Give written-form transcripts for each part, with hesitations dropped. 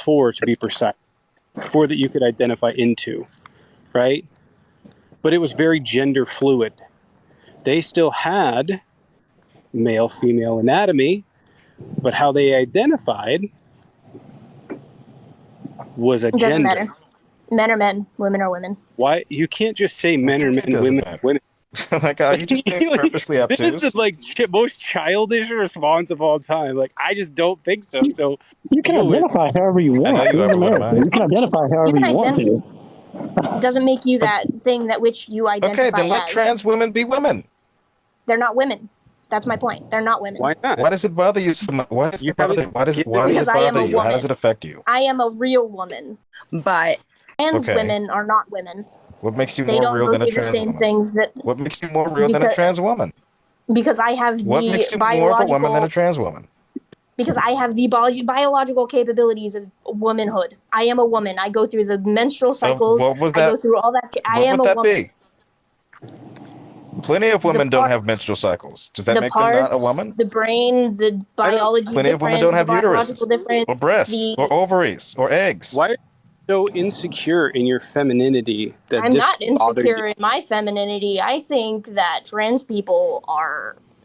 4 to be precise, 4 that you could identify into, right? But it was very gender fluid. They still had male-female anatomy, but how they identified was a It doesn't gender. matter. Men are men, women are women. Why you can't just say men are men, women are women? Oh my God, you just being purposely obtuse. This is the most childish response of all time. Like, I just don't think so. So you can identify however you want. I know you This is are, but what am America. I? You can identify however you want to. It doesn't make you that thing that which you identify Okay, then let as. trans women be women. They're not women. That's my point. They're not women. why not? Why does it bother you so much? Why does it bother you? Why does it Because I am bother a you? How woman. does it affect you? I am a real woman. But Trans Okay. women are not women. What makes you They more don't real than a believe the trans same woman? things that What makes you more real than a Because- trans woman? because I have What the makes you more of a woman than a biological trans woman? because I have the biological capabilities of womanhood. I am a woman. I go through the menstrual cycles. what was I go that? through all that. I What am would a that woman. be? Plenty of women don't have parts- menstrual cycles. Does that The make parts, them not a woman? the brain, the biology. Plenty of women don't have uteruses, or breasts, The, or ovaries, or eggs. Why are you so insecure in your femininity that I'm this not bothers insecure you? in my femininity. I think that trans people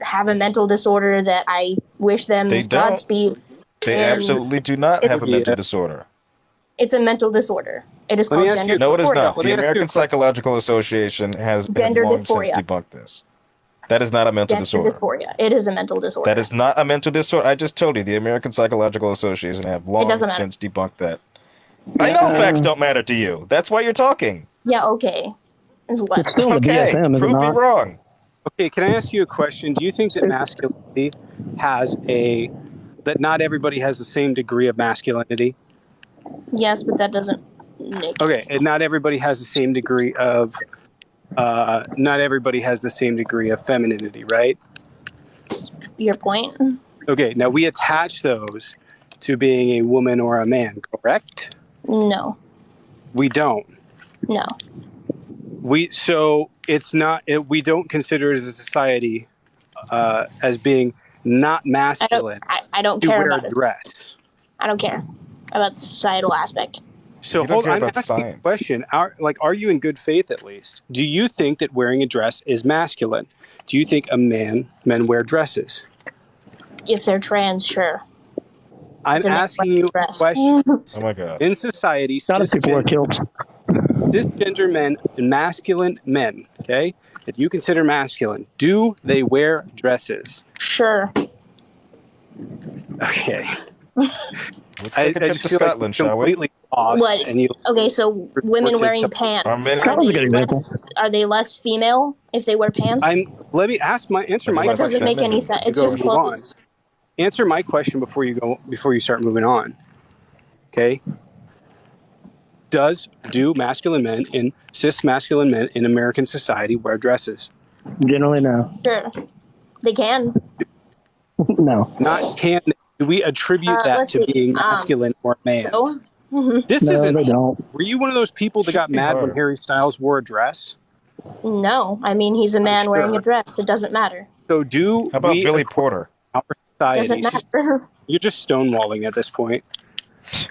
have a mental disorder that I wish them They don't. Godspeed. They And absolutely do not have a It's- mental Yeah. disorder. It's a mental disorder. It is Let me called ask gender you- No, it is dysphoria. not. Let me The ask you a American question. Psychological Association has Gender long since dysphoria. debunked this. That is not a mental Gender disorder. dysphoria. It is a mental disorder. That is not a mental disorder. I just told you, the American Psychological Association have long doesn't matter. since debunked that. I know facts don't matter to you. That's why you're talking. Yeah, okay. What? It's still in the Okay, DSM, is it prove me not? wrong. Okay, can I ask you a question? Do you think that masculinity that not everybody has the same degree of masculinity? Yes, but that doesn't make Okay, and not everybody has the same degree of femininity, right? your point. Okay, now we attach those to being a woman or a man, correct? No, We don't. no. We don't consider as a society as being not masculine I don't to care wear a about it. dress. I don't care about the societal aspect. So You don't care I'm about asking science. a question. Are you in good faith at least? Do you think that wearing a dress is masculine? Do you think men wear dresses? If they're trans, sure. I'm It's a asking you a dress. question. Oh my God. In society, Not if people wear kilts. cisgender men and masculine men, okay, that you consider masculine, do they wear dresses? Sure. Okay. Let's take a trip just to feel Scotland, like shall we? completely lost. What? And you, Okay, so women to wearing tell- pants. Our men- Scotland's a good example. Are they less female if they wear pants? let me answer my But that less question. doesn't make any feminine. sense. To It's go just move on. clothes. Answer my question before you start moving on. Okay. Do masculine men and cis masculine men in American society wear dresses? Generally, no. Sure. They can. No. Not can. Do we attribute that let's to see. being masculine or man? So, This No, isn't. they don't. Were you one of those people that Should got be mad when hard. Harry Styles wore a dress? no. I mean, he's a man wearing a sure. dress. It doesn't matter. So do How about we Billy Porter? our Doesn't society? matter. You're just stonewalling at this point.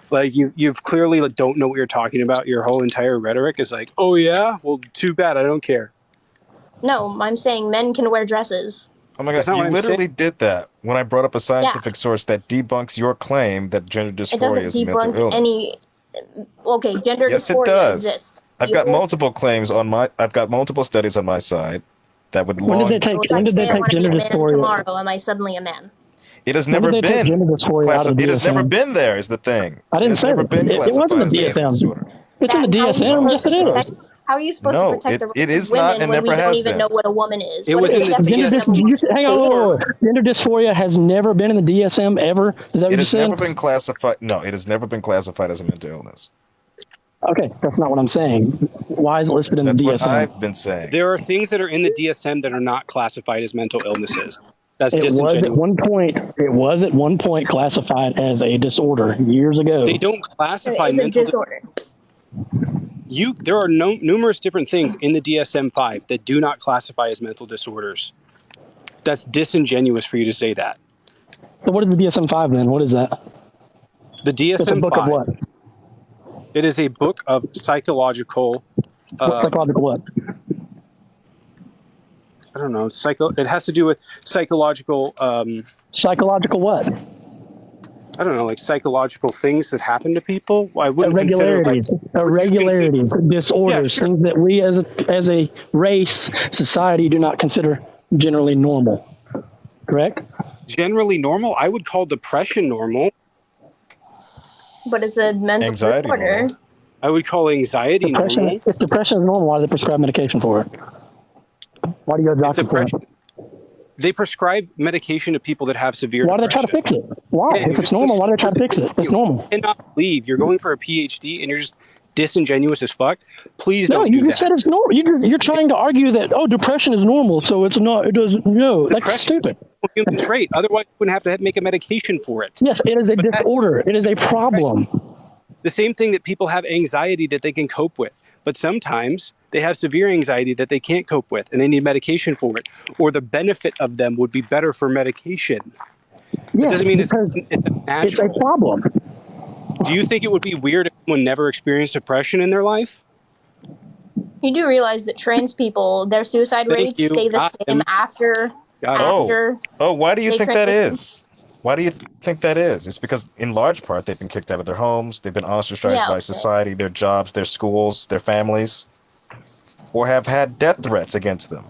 Like you've clearly don't know what you're talking about. Your whole entire rhetoric is like, oh yeah, well, too bad. I don't care. No, I'm saying men can wear dresses. Oh my That's God, not what you I'm literally did that when I brought up a scientific source that debunks your claim that gender It dysphoria doesn't is a mental debunk illness. any. Okay, gender Yes, it dysphoria does. exists. I've got multiple claims I've got multiple studies on my side that would When did they So take? if I When did say they I take want to be gender a man dysphoria? tomorrow, am I suddenly a man? It has When never did they take been gender dysphoria out of the It has never DSM? been there. Is the thing. I didn't It has say never that. been It wasn't classified the as a mental DSM. disorder. It's in the How are you DSM. supposed Yes, to it protect- is. How are you supposed No, to protect the it rights is of women not and when we never don't has even been. know what a woman is? It What was is in the Gender DSM. hang on. Gender dysphoria has never been in the DSM ever. Is that what It you're has saying? never been classified. No, it has never been classified as a mental illness. Okay, that's not what I'm saying. Why is it listed in That's the what DSM? I've been saying. There are things that are in the DSM that are not classified as mental illnesses. That's It was at disingenuous. one point. It was at one point classified as a disorder years ago. They don't classify It's a mental. disorder. There are numerous different things in the DSM-5 that do not classify as mental disorders. That's disingenuous for you to say that. So what is the DSM-5 then? What is that? The It's a DSM book of 5. what? It is a book of psychological. Psychological what? I don't know. It has to do with psychological. Psychological what? I don't know, like psychological things that happen to people. I wouldn't consider Irregularities, disorders, sure. things that we as a race, society do not consider generally normal. Correct? Generally normal. I would call depression normal. But it's a mental Anxiety disorder. normal. I would call anxiety normal. If depression is normal, why do they prescribe medication for it? Why do you go to doctor for it? They prescribe medication to people that have severe Why do they depression. try to fix it? Why? Man, If it's normal, why do they try to fix it? It's normal. You cannot believe you're going for a PhD and you're just disingenuous as fuck. Please don't you do just that. said it's normal. You're trying to argue that depression is normal, so it's not. It doesn't. No, that's stupid. Human trait. Otherwise, you wouldn't have to make a medication for it. Yes, it is a disorder. It is a problem. The same thing that people have anxiety that they can cope with, but sometimes they have severe anxiety that they can't cope with, and they need medication for it. Or the benefit of them would be better for medication. Yes, It doesn't mean because it's a problem. Do you think it would be weird if someone never experienced depression in their life? You do realize that trans people, their suicide rates stay the same after. Why do you think that transition? is? Why do you think that is? It's because, in large part, they've been kicked out of their homes, they've been ostracized by society, their jobs, their schools, their families, or have had death threats against them,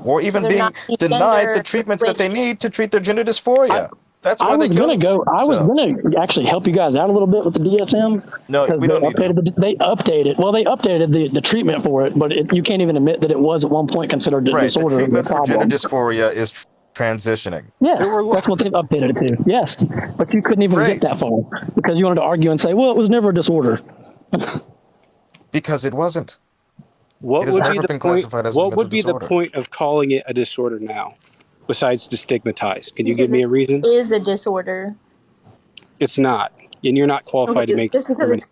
or even being denied the treatments that they need to treat their gender dysphoria. That's why they kill themselves. I was gonna actually help you guys out a little bit with the DSM. No, we don't need to. They updated the treatment for it, but you can't even admit that it was at one point considered a disorder. The treatment for gender dysphoria is transitioning. Yes, that's what they've updated it to. Yes, but you couldn't even get that far because you wanted to argue and say, well, it was never a disorder. Because it wasn't. What would be the point of calling it a disorder now, besides to stigmatize? Can you give me a reason? It is a disorder. It's not, and you're not qualified to make. Just because it's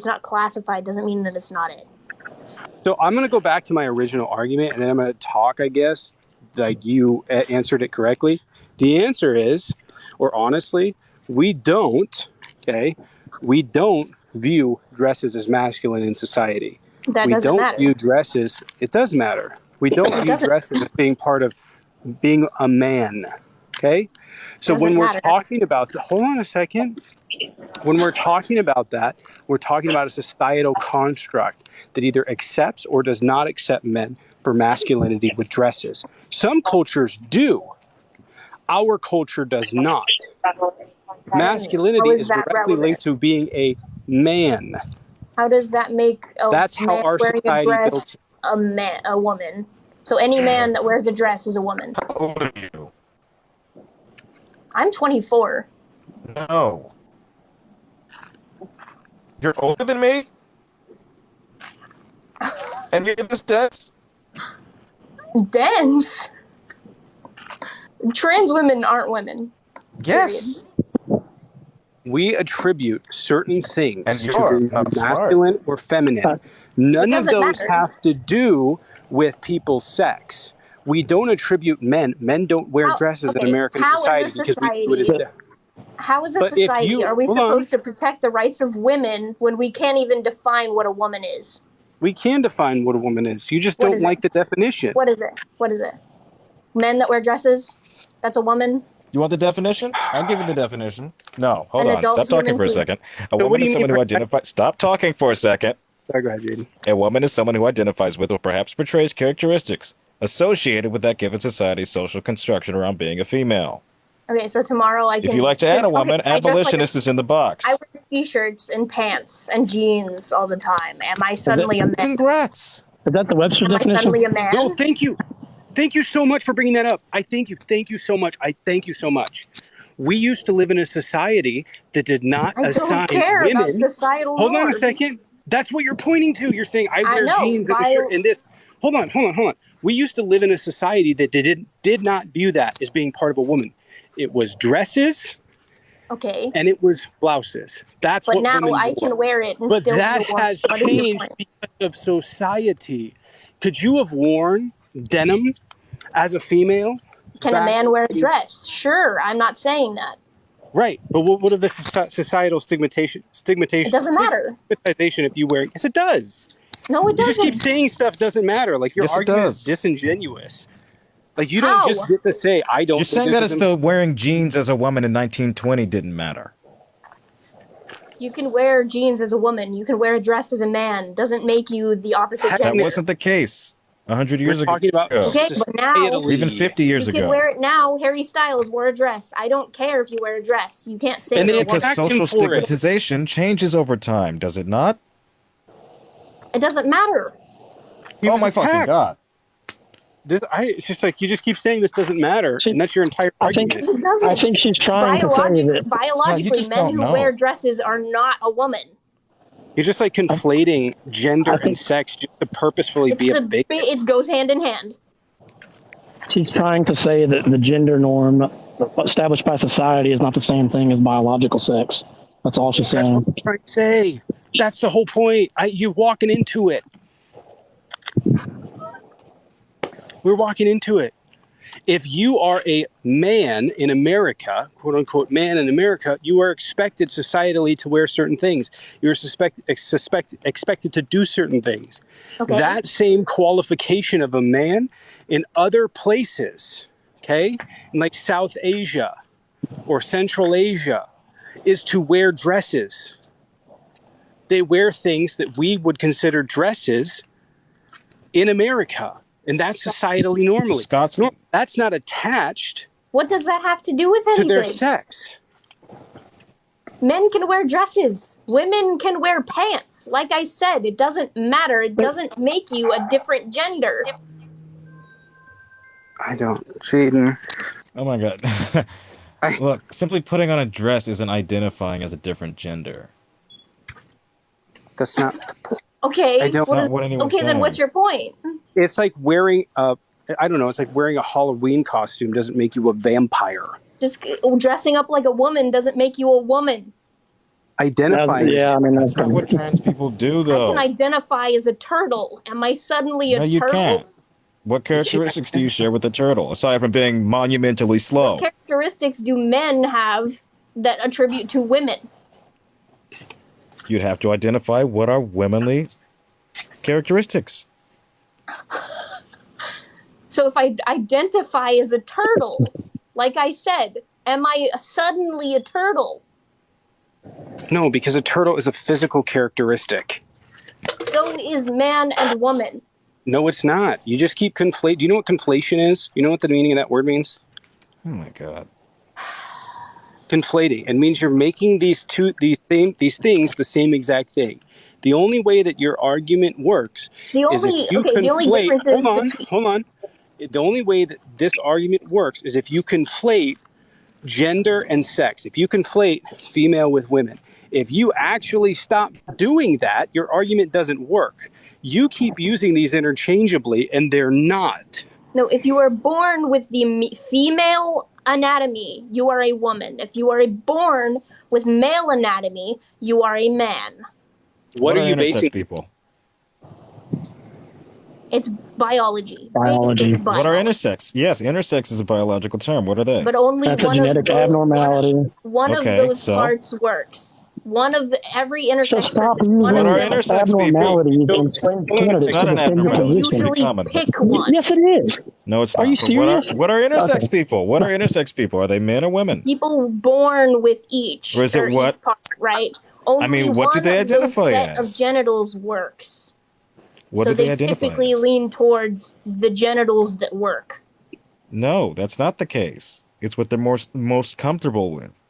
not classified doesn't mean that it's not it. So I'm going to go back to my original argument, and then I'm going to talk, I guess, like you answered it correctly. The answer is, or honestly, we don't view dresses as masculine in society. That doesn't matter. View dresses. It does matter. We don't view dresses as being part of being a man. Okay? So when we're talking about, hold on a second. When we're talking about that, we're talking about a societal construct that either accepts or does not accept men for masculinity with dresses. Some cultures do. Our culture does not. Masculinity is directly linked to being a man. How does that make That's how our wearing society a dress built a woman? So any man that wears a dress is a woman. How old are you? I'm 24. No. You're older than me? And you're this dense? Dense? Trans women aren't women. Yes. We attribute certain things to being masculine or feminine. None of those have to do with people's sex. We don't attribute men. Men don't wear dresses in American society because we do it as How as a society are we supposed to protect the rights of women when we can't even define what a woman is? We can define what a woman is. You just don't like the definition. What is it? Men that wear dresses? That's a woman? You want the definition? I'll give you the definition. No, hold on. Stop talking for a second. A woman is someone who identifies... Stop talking for a second. Sorry, go ahead, Jayden. A woman is someone who identifies with or perhaps portrays characteristics associated with that given society's social construction around being a female. Okay, so tomorrow I can... If you like to add a woman, abolitionist is in the box. I wear t-shirts and pants and jeans all the time. Am I suddenly a man? Congrats. Is that the Webster definition? Am I suddenly a man? No, thank you. Thank you so much for bringing that up. I thank you. Thank you so much. I thank you so much. We used to live in a society that did not assign women... about societal Hold on a norms. second. That's what you're pointing to. You're saying I wear jeans and a shirt and this. Hold on. We used to live in a society that did not view that as being part of a woman. It was dresses, and it was blouses. That's what women wore. But now I can wear it and but still that be a woman. has changed because of society. Could you have worn denim as a female? Can a man wear a dress? Sure, I'm not saying that. Right, but what of the societal stigmatization? It doesn't matter. Stigmatization if you wear. Yes, it does. No, it You just keep doesn't. saying stuff doesn't matter. Like your Yes, it argument is does. disingenuous. Like you don't How? just get to say I don't You're think saying this that is it's the wearing jeans as a woman in 1920 didn't matter. You can wear jeans as a woman. You can wear a dress as a man. Doesn't make you the opposite That gender. wasn't the case 100 We're years ago. talking about Okay, but now societally. Even 50 years you can ago. wear it now. Harry Styles wore a dress. I don't care if you wear a dress. You can't say And you're they a woman. Because attacked him social for it. stigmatization changes over time, does it not? It doesn't matter. He Oh was my fucking attacked. god. It's just like you just keep saying this doesn't matter, and that's your entire I think argument. It doesn't. I think she's trying to say that. Biologically, just men don't who know. wear dresses are not a woman. You're just like conflating gender I and think sex just to purposefully be a big. It goes hand in hand. she's trying to say that the gender norm established by society is not the same thing as biological sex. That's all she's That's what saying. I'm trying to say. That's the whole point. You're walking into it. We're walking into it. If you are a man in America, quote unquote man in America, you are expected societally to wear certain things. You're expected to do certain things. Okay. That same qualification of a man in other places, okay, in like South Asia or Central Asia, is to wear dresses. They wear things that we would consider dresses in America. And that's societally normally. Scott's That's not attached What does that have to do with to anything? their sex. Men can wear dresses. Women can wear pants. Like I said, it doesn't matter. It doesn't make you a different gender. I don't. Jayden. Oh my god. Look, simply putting on a dress isn't identifying as a different gender. That's not the point. Okay. I don't- That's not what anyone's Okay, then saying. what's your point? It's like wearing I don't know, it's like wearing a Halloween costume doesn't make you a vampire. Just dressing up like a woman doesn't make you a woman. Identifying Yeah, I mean That's not what trans people do, I though. can identify as a turtle. Am I suddenly a No, you turtle? can't. What characteristics do you share with the turtle, aside from being monumentally slow? What characteristics do men have that attribute to women? You'd have to identify what are womanly characteristics. So if I identify as a turtle, like I said, am I suddenly a turtle? No, because a turtle is a physical characteristic. So is man and woman. No, it's not. You just keep conflate. Do you know what conflation is? You know what the meaning of that word means? Oh my god. Conflating. It means you're making these things the same exact thing. The only way that your argument works is if you conflate. The only difference is Hold on. The only way that this argument works is if you conflate gender and sex. If you conflate female with women. If you actually stop doing that, your argument doesn't work. You keep using these interchangeably, and they're not. No, if you are born with the female anatomy, you are a woman. If you are born with male anatomy, you are a man. What are you intersex basing? people? It's biology. Biology. Basic What are biology. intersex? Yes, intersex is a biological term. What are they? But only That's a one genetic of those, abnormality. One Okay, of those so? parts works. One of every So intersex stop person. using One What of are them. intersex people? abnormalities So- and swing hold on a candidates It's to not an defend your I abnormality. position. usually common. pick one. Yes, it is. No, it's Are not. you But serious? What are intersex Okay. people? What are intersex people? Are they men or women? People born with each. Or is it what? Each part, right? Only mean, what do one they of those identify set as? of genitals works. What So do they they identify typically as? lean towards the genitals that work. No, that's not the case. It's what they're most comfortable with.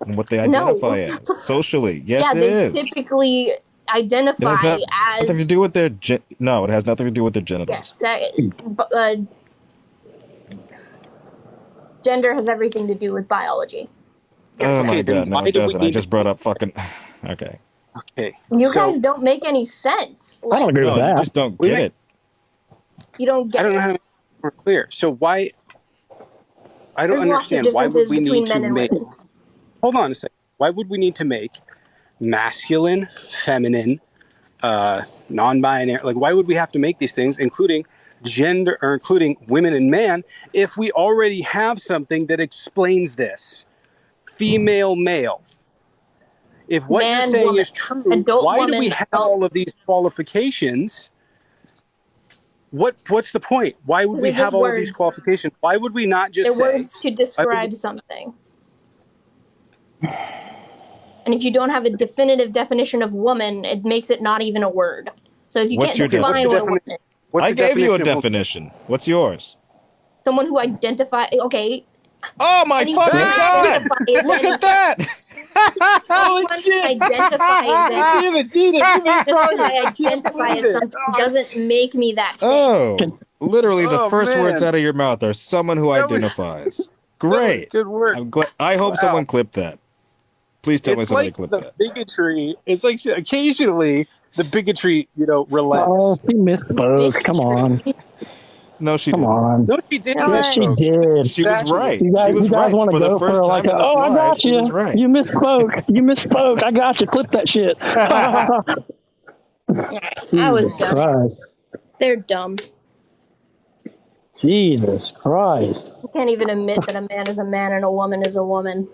And what they No. identify as socially. Yes, Yeah, it they is. typically It identify has nothing to as do with their no. It has nothing to do with their genitals. Gender has everything to do with biology. Oh my Okay, then god, no, why it do we doesn't. I need just brought up fucking. Okay. Okay. You so, guys don't make any sense. I don't agree No, with you that. just don't We get make- it. You don't get I don't know it. how to make it more clear. So why? I don't There's lots of understand. Why would differences we between need to men and make? women. Hold on a second. Why would we need to make masculine, feminine, non-binary? Like, why would we have to make these things, including gender or including women and man, if we already have something that explains this? female, male. If what Man, you're saying woman. is true, Adult why do woman, we have adult- all of these qualifications? What's the point? Why would we They're just have all of these words. qualifications? Why would we not just They're say? words to describe something. And if you don't have a definitive definition of woman, it makes it not even a word. So if you What's can't your define what a woman is, What's I the gave you a of woman? definition. What's yours? someone who identifies. Okay. Oh my Anyone fucking who god! identifies Look as- at that! Holy Someone shit! identifies as Damn it, Jayden, you made because I progress. identify as something doesn't make me that thing. Oh, literally the Oh, first words man. out of your mouth are someone who That was- identifies. Great. Good work. I'm glad. I hope someone clipped that. Please tell me It's somebody like clipped the that. bigotry. It's like occasionally the bigotry, relents. Oh, she misspoke. Come on. No, she Come didn't. on. No, she didn't. No, Yes, she Right. did. She was right. You guys, She was you guys right. want to For the go for first like, time in this oh, I live, got she you. was right. You misspoke. You misspoke. I got you. Clip that shit. I was Jesus dumb. Christ. They're dumb. Jesus Christ. I can't even admit that a man is a man and a woman is a woman.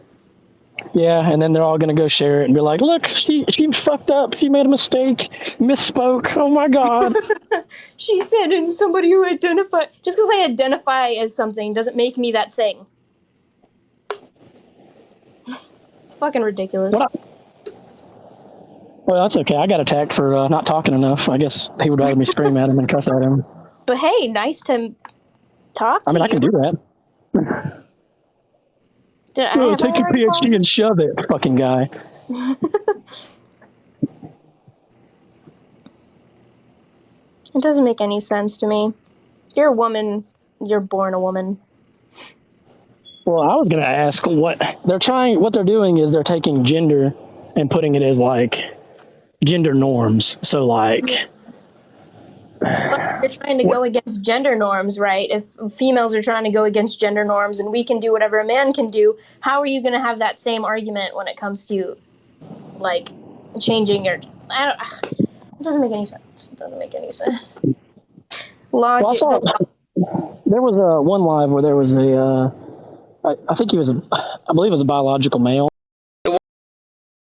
Yeah, and then they're all gonna go share it and be like, "Look, she fucked up. She made a mistake. Misspoke. Oh my god." She said, and somebody who identify just because I identify as something doesn't make me that thing. It's fucking ridiculous. Well, that's okay. I got attacked for not talking enough. I guess he would rather me scream at him and cuss at him. But hey, nice to talk to I mean, I you. can do that. Did I Oh, have take your already PhD and shove it, fucking guy. It doesn't make any sense to me. If you're a woman, you're born a woman. Well, I was gonna ask what they're doing is they're taking gender and putting it as like gender norms. So like, But you're trying to go against gender norms, right? If females are trying to go against gender norms and we can do whatever a man can do, how are you going to have that same argument when it comes to, like, changing your... it doesn't make any sense. It doesn't make any sense. well, I saw there was one live where there was I think I believe it was a biological male.